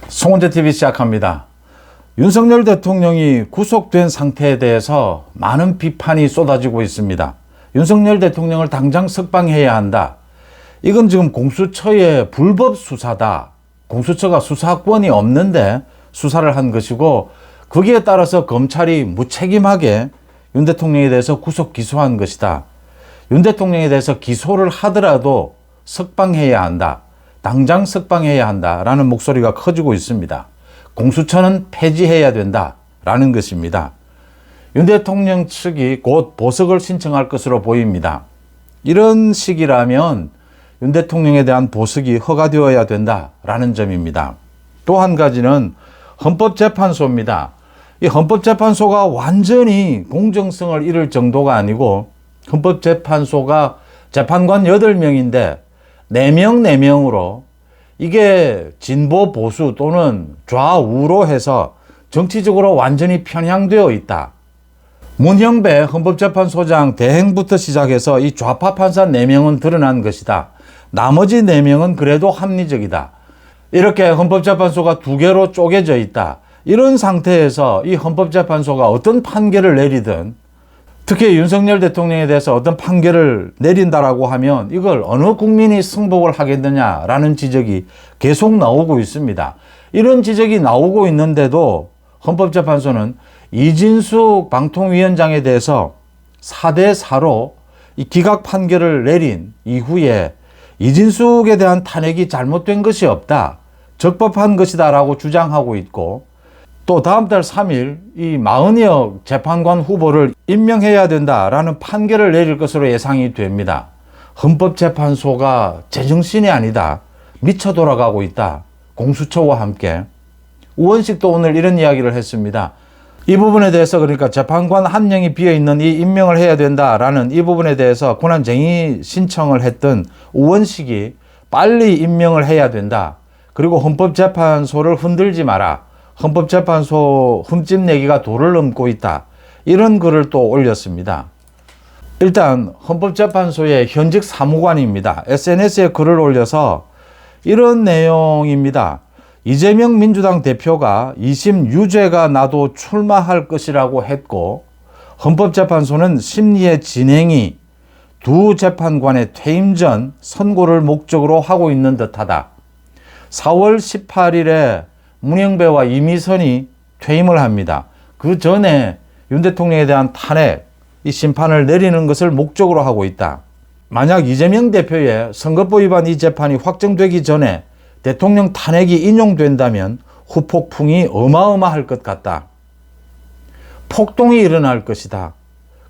송원재TV 시작합니다. 윤석열 대통령이 구속된 상태에 대해서 많은 비판이 쏟아지고 있습니다. 윤석열 대통령을 당장 석방해야 한다. 이건 지금 공수처의 불법 수사다. 공수처가 수사권이 없는데 수사를 한 것이고, 거기에 따라서 검찰이 무책임하게 윤 대통령에 대해서 구속 기소한 것이다. 윤 대통령에 대해서 기소를 하더라도 석방해야 한다. 당장 석방해야 한다라는 목소리가 커지고 있습니다. 공수처는 폐지해야 된다라는 것입니다. 윤 대통령 측이 곧 보석을 신청할 것으로 보입니다. 이런 시기라면 윤 대통령에 대한 보석이 허가되어야 된다라는 점입니다. 또 한 가지는 헌법재판소입니다. 이 헌법재판소가 완전히 공정성을 잃을 정도가 아니고, 헌법재판소가 재판관 8명인데 4명으로 이게 진보 보수 또는 좌우로 해서 정치적으로 완전히 편향되어 있다. 문형배 헌법재판소장 대행부터 시작해서 이 좌파 판사 4명은 드러난 것이다. 나머지 4명은 그래도 합리적이다. 이렇게 헌법재판소가 2개로 쪼개져 있다. 이런 상태에서 이 헌법재판소가 어떤 판결을 내리든, 특히 윤석열 대통령에 대해서 어떤 판결을 내린다라고 하면 이걸 어느 국민이 승복을 하겠느냐라는 지적이 계속 나오고 있습니다. 이런 지적이 나오고 있는데도 헌법재판소는 이진숙 방통위원장에 대해서 4대4로 이 기각 판결을 내린 이후에 이진숙에 대한 탄핵이 잘못된 것이 없다, 적법한 것이다 라고 주장하고 있고, 또 다음 달 3일 이 마은혁 재판관 후보를 임명해야 된다라는 판결을 내릴 것으로 예상이 됩니다. 헌법재판소가 제정신이 아니다. 미쳐 돌아가고 있다. 공수처와 함께. 우원식도 오늘 이런 이야기를 했습니다. 이 부분에 대해서, 그러니까 재판관 1명이 비어있는 이 임명을 해야 된다라는 이 부분에 대해서 권한쟁의 신청을 했던 우원식이 빨리 임명을 해야 된다. 그리고 헌법재판소를 흔들지 마라. 헌법재판소 흠집내기가 도를 넘고 있다. 이런 글을 또 올렸습니다. 일단 헌법재판소의 현직 사무관입니다. SNS에 글을 올려서 이런 내용입니다. 이재명 민주당 대표가 2심 유죄가 나도 출마할 것이라고 했고, 헌법재판소는 심리의 진행이 두 재판관의 퇴임 전 선고를 목적으로 하고 있는 듯하다. 4월 18일에 문형배와 이미선이 퇴임을 합니다. 그 전에 윤 대통령에 대한 탄핵, 이 심판을 내리는 것을 목적으로 하고 있다. 만약 이재명 대표의 선거법 위반 이 재판이 확정되기 전에 대통령 탄핵이 인용된다면 후폭풍이 어마어마할 것 같다. 폭동이 일어날 것이다.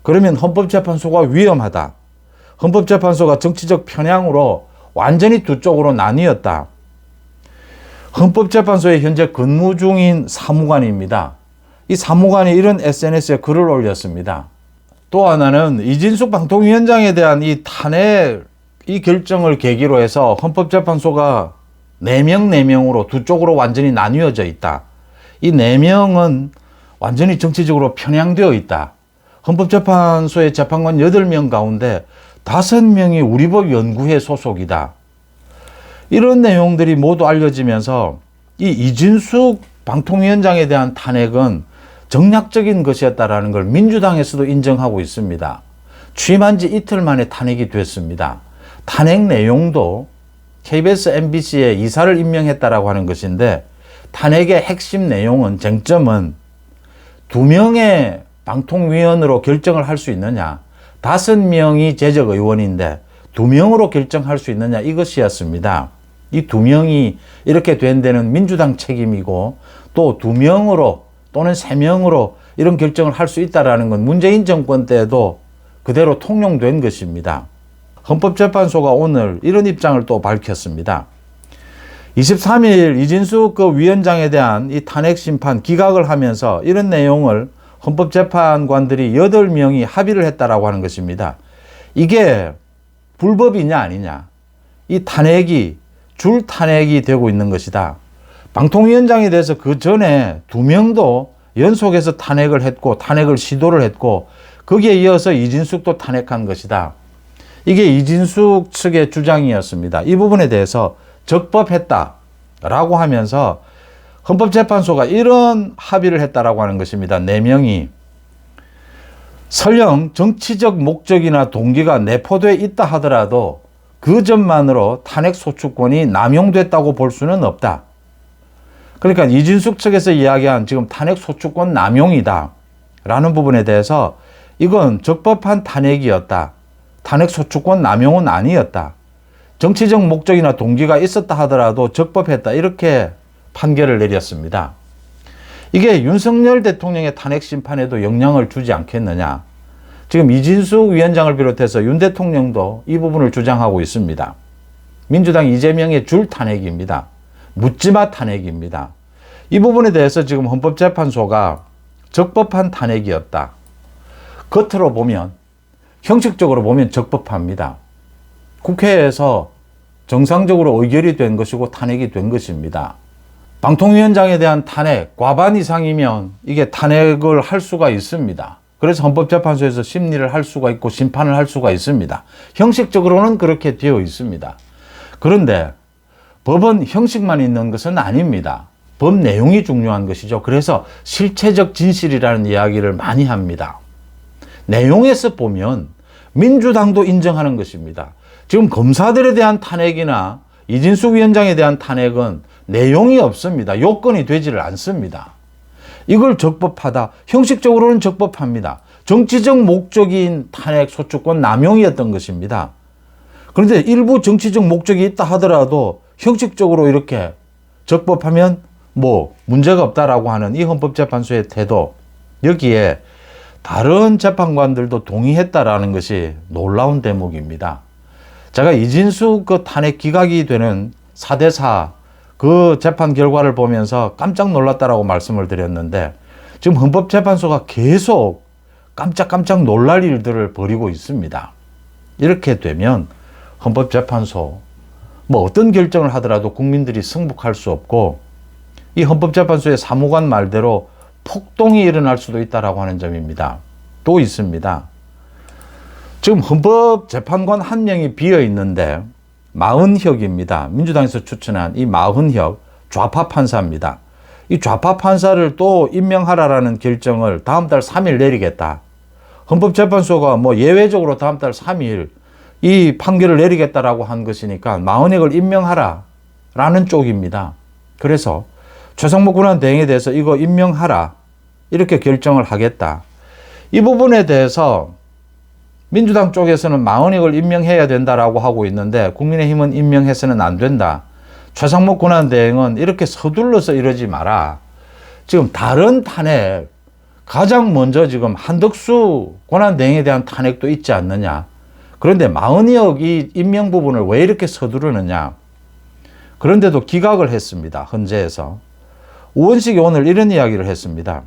그러면 헌법재판소가 위험하다. 헌법재판소가 정치적 편향으로 완전히 두 쪽으로 나뉘었다. 헌법재판소에 현재 근무 중인 사무관입니다. 이 사무관이 이런 SNS에 글을 올렸습니다. 또 하나는 이진숙 방통위원장에 대한 이 탄핵 이 결정을 계기로 해서 헌법재판소가 4명으로 두 쪽으로 완전히 나뉘어져 있다. 이 4명은 완전히 정치적으로 편향되어 있다. 헌법재판소의 재판관 8명 가운데 5명이 우리법 연구회 소속이다. 이런 내용들이 모두 알려지면서 이 이진숙 방통위원장에 대한 탄핵은 정략적인 것이었다라는 걸 민주당에서도 인정하고 있습니다. 취임한 지 이틀 만에 탄핵이 됐습니다. 탄핵 내용도 KBS, MBC에 이사를 임명했다라고 하는 것인데, 탄핵의 핵심 내용은, 쟁점은 2명의 방통위원으로 결정을 할 수 있느냐, 5명이 재적 의원인데 2명으로 결정할 수 있느냐, 이것이었습니다. 이 2명이 이렇게 된 데는 민주당 책임이고, 또 2명으로 또는 3명으로 이런 결정을 할 수 있다는 건 문재인 정권 때도 그대로 통용된 것입니다. 헌법재판소가 오늘 이런 입장을 또 밝혔습니다. 23일 이진숙 위원장에 대한 이 탄핵 심판 기각을 하면서 이런 내용을 헌법재판관들이 8명이 합의를 했다라고 하는 것입니다. 이게 불법이냐 아니냐, 이 탄핵이 줄 탄핵이 되고 있는 것이다. 방통위원장에 대해서 그 전에 2명도 연속해서 탄핵을 했고, 탄핵을 시도를 했고, 거기에 이어서 이진숙도 탄핵한 것이다. 이게 이진숙 측의 주장이었습니다. 이 부분에 대해서 적법했다라고 하면서 헌법재판소가 이런 합의를 했다라고 하는 것입니다. 4명이 설령 정치적 목적이나 동기가 내포되어 있다 하더라도 그 점만으로 탄핵 소추권이 남용됐다고 볼 수는 없다. 그러니까 이진숙 측에서 이야기한 지금 탄핵 소추권 남용이다 라는 부분에 대해서 이건 적법한 탄핵이었다. 탄핵 소추권 남용은 아니었다. 정치적 목적이나 동기가 있었다 하더라도 적법했다. 이렇게 판결을 내렸습니다. 이게 윤석열 대통령의 탄핵 심판에도 영향을 주지 않겠느냐. 지금 이진숙 위원장을 비롯해서 윤 대통령도 이 부분을 주장하고 있습니다. 민주당 이재명의 줄 탄핵입니다. 묻지마 탄핵입니다. 이 부분에 대해서 지금 헌법재판소가 적법한 탄핵이었다. 겉으로 보면, 형식적으로 보면 적법합니다. 국회에서 정상적으로 의결이 된 것이고 탄핵이 된 것입니다. 방통위원장에 대한 탄핵, 과반 이상이면 이게 탄핵을 할 수가 있습니다. 그래서 헌법재판소에서 심리를 할 수가 있고 심판을 할 수가 있습니다. 형식적으로는 그렇게 되어 있습니다. 그런데 법은 형식만 있는 것은 아닙니다. 법 내용이 중요한 것이죠. 그래서 실체적 진실이라는 이야기를 많이 합니다. 내용에서 보면 민주당도 인정하는 것입니다. 지금 검사들에 대한 탄핵이나 이진숙 위원장에 대한 탄핵은 내용이 없습니다. 요건이 되지를 않습니다. 이걸 적법하다. 형식적으로는 적법합니다. 정치적 목적인 탄핵 소추권 남용이었던 것입니다. 그런데 일부 정치적 목적이 있다 하더라도 형식적으로 이렇게 적법하면 뭐 문제가 없다라고 하는 이 헌법재판소의 태도, 여기에 다른 재판관들도 동의했다라는 것이 놀라운 대목입니다. 제가 이진숙 그 탄핵 기각이 되는 4대4 그 재판 결과를 보면서 깜짝 놀랐다라고 말씀을 드렸는데 지금 헌법재판소가 계속 깜짝 놀랄 일들을 벌이고 있습니다. 이렇게 되면 헌법재판소 뭐 어떤 결정을 하더라도 국민들이 승복할 수 없고 이 헌법재판소의 사무관 말대로 폭동이 일어날 수도 있다라고 하는 점입니다. 또 있습니다. 지금 헌법재판관 한 명이 비어 있는데 마은혁입니다. 민주당에서 추천한 이 마은혁 좌파 판사입니다. 이 좌파 판사를 또 임명하라라는 결정을 다음 달 3일 내리겠다. 헌법재판소가 뭐 예외적으로 다음 달 3일 이 판결을 내리겠다라고 한 것이니까 마은혁을 임명하라라는 쪽입니다. 그래서 최상목 권한대행에 대해서 이거 임명하라 이렇게 결정을 하겠다. 이 부분에 대해서 민주당 쪽에서는 마은혁을 임명해야 된다라고 하고 있는데 국민의힘은 임명해서는 안 된다. 최상목 권한대행은 이렇게 서둘러서 이러지 마라. 지금 다른 탄핵, 가장 먼저 지금 한덕수 권한대행에 대한 탄핵도 있지 않느냐. 그런데 마은혁 이 임명 부분을 왜 이렇게 서두르느냐. 그런데도 기각을 했습니다. 헌재에서. 우원식이 오늘 이런 이야기를 했습니다.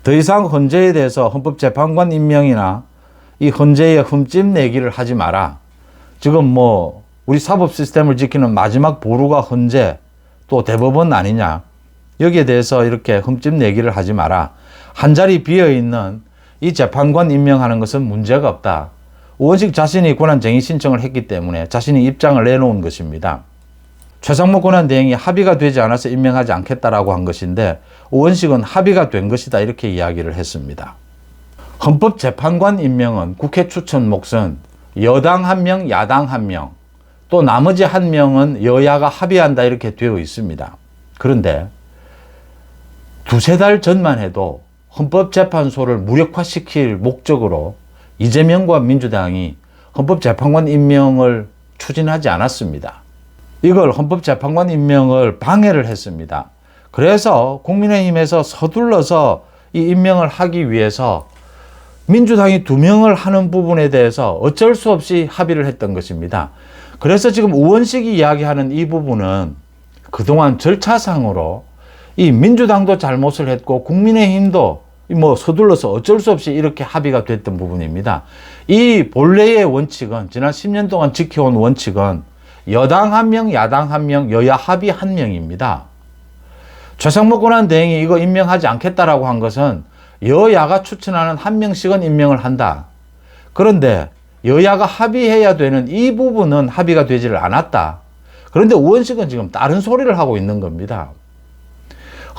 더 이상 헌재에 대해서 헌법재판관 임명이나 이 헌재에 흠집 내기를 하지 마라. 지금 뭐 우리 사법 시스템을 지키는 마지막 보루가 헌재 또 대법원 아니냐. 여기에 대해서 이렇게 흠집 내기를 하지 마라. 한 자리 비어있는 이 재판관 임명하는 것은 문제가 없다. 우원식 자신이 권한쟁의 신청을 했기 때문에 자신이 입장을 내놓은 것입니다. 최상목 권한대행이 합의가 되지 않아서 임명하지 않겠다라고 한 것인데 우원식은 합의가 된 것이다 이렇게 이야기를 했습니다. 헌법재판관 임명은 국회 추천 몫은 여당 1명, 야당 1명, 또 나머지 1명은 여야가 합의한다 이렇게 되어 있습니다. 그런데 두세 달 전만 해도 헌법재판소를 무력화시킬 목적으로 이재명과 민주당이 헌법재판관 임명을 추진하지 않았습니다. 이걸 헌법재판관 임명을 방해를 했습니다. 그래서 국민의힘에서 서둘러서 이 임명을 하기 위해서 민주당이 2명을 하는 부분에 대해서 어쩔 수 없이 합의를 했던 것입니다. 그래서 지금 우원식이 이야기하는 이 부분은 그동안 절차상으로 이 민주당도 잘못을 했고 국민의힘도 뭐 서둘러서 어쩔 수 없이 이렇게 합의가 됐던 부분입니다. 이 본래의 원칙은 지난 10년 동안 지켜온 원칙은 여당 1명, 야당 1명, 여야 합의 1명입니다. 최상목 권한대행이 이거 임명하지 않겠다라고 한 것은 여야가 추천하는 1명씩은 임명을 한다. 그런데 여야가 합의해야 되는 이 부분은 합의가 되지를 않았다. 그런데 우원식은 지금 다른 소리를 하고 있는 겁니다.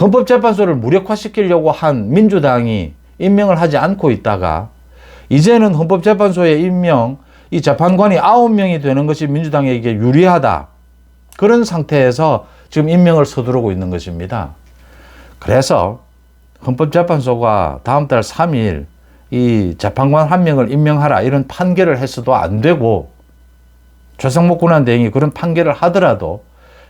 헌법재판소를 무력화시키려고 한 민주당이 임명을 하지 않고 있다가 이제는 헌법재판소에 이 재판관이 9명이 되는 것이 민주당에게 유리하다. 그런 상태에서 지금 임명을 서두르고 있는 것입니다. 그래서 헌법재판소가 다음 달 3일 이 재판관 1명을 임명하라 이런 판결을 했어도 안 되고 최상목 권한대행이 그런 판결을 하더라도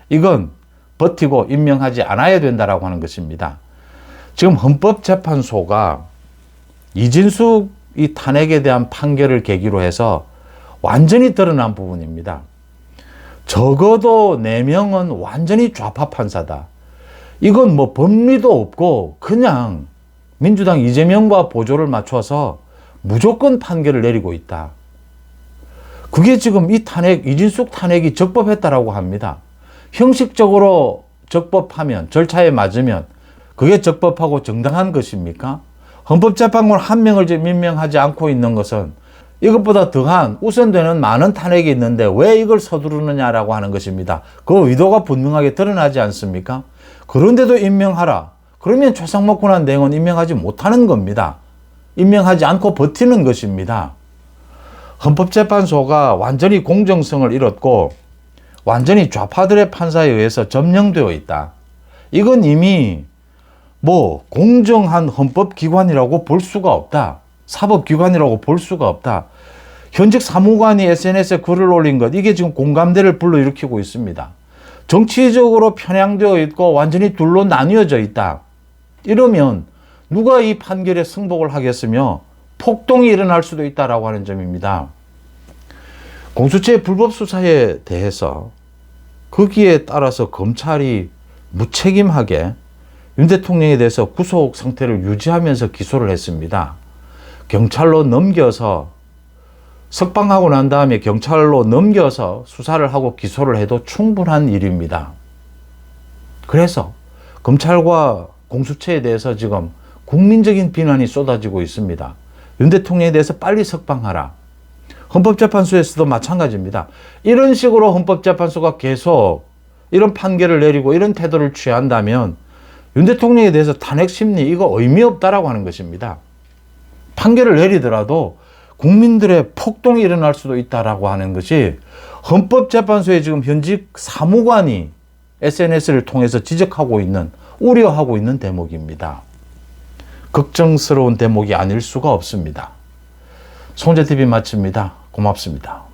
이건 버티고 임명하지 않아야 된다라고 하는 것입니다. 지금 헌법재판소가 이진숙 이 탄핵에 대한 판결을 계기로 해서 완전히 드러난 부분입니다. 적어도 4명은 완전히 좌파 판사다. 이건 뭐 법리도 없고 그냥 민주당 이재명과 보조를 맞춰서 무조건 판결을 내리고 있다. 그게 지금 이 탄핵, 이진숙 탄핵이 적법했다라고 합니다. 형식적으로 적법하면, 절차에 맞으면 그게 적법하고 정당한 것입니까? 헌법재판관 1명을 지금 임명하지 않고 있는 것은 이것보다 더한 우선되는 많은 탄핵이 있는데 왜 이걸 서두르느냐라고 하는 것입니다. 그 의도가 분명하게 드러나지 않습니까? 그런데도 임명하라. 그러면 최상목 권한대행은 임명하지 못하는 겁니다. 임명하지 않고 버티는 것입니다. 헌법재판소가 완전히 공정성을 잃었고 완전히 좌파들의 판사에 의해서 점령되어 있다. 이건 이미 뭐 공정한 헌법기관이라고 볼 수가 없다. 사법기관이라고 볼 수가 없다. 현직 사무관이 SNS에 글을 올린 것, 이게 지금 공감대를 불러일으키고 있습니다. 정치적으로 편향되어 있고 완전히 둘로 나뉘어져 있다. 이러면 누가 이 판결에 승복을 하겠으며 폭동이 일어날 수도 있다라고 하는 점입니다. 공수처의 불법 수사에 대해서 거기에 따라서 검찰이 무책임하게 윤 대통령에 대해서 구속 상태를 유지하면서 기소를 했습니다. 경찰로 넘겨서 석방하고 난 다음에 경찰로 넘겨서 수사를 하고 기소를 해도 충분한 일입니다. 그래서 검찰과 공수처에 대해서 지금 국민적인 비난이 쏟아지고 있습니다. 윤 대통령에 대해서 빨리 석방하라. 헌법재판소에서도 마찬가지입니다. 이런 식으로 헌법재판소가 계속 이런 판결을 내리고 이런 태도를 취한다면 윤 대통령에 대해서 탄핵 심리 이거 의미 없다라고 하는 것입니다. 판결을 내리더라도 국민들의 폭동이 일어날 수도 있다라고 하는 것이 헌법재판소에 지금 현직 사무관이 SNS를 통해서 지적하고 있는, 우려하고 있는 대목입니다. 걱정스러운 대목이 아닐 수가 없습니다. 송재TV 마칩니다. 고맙습니다.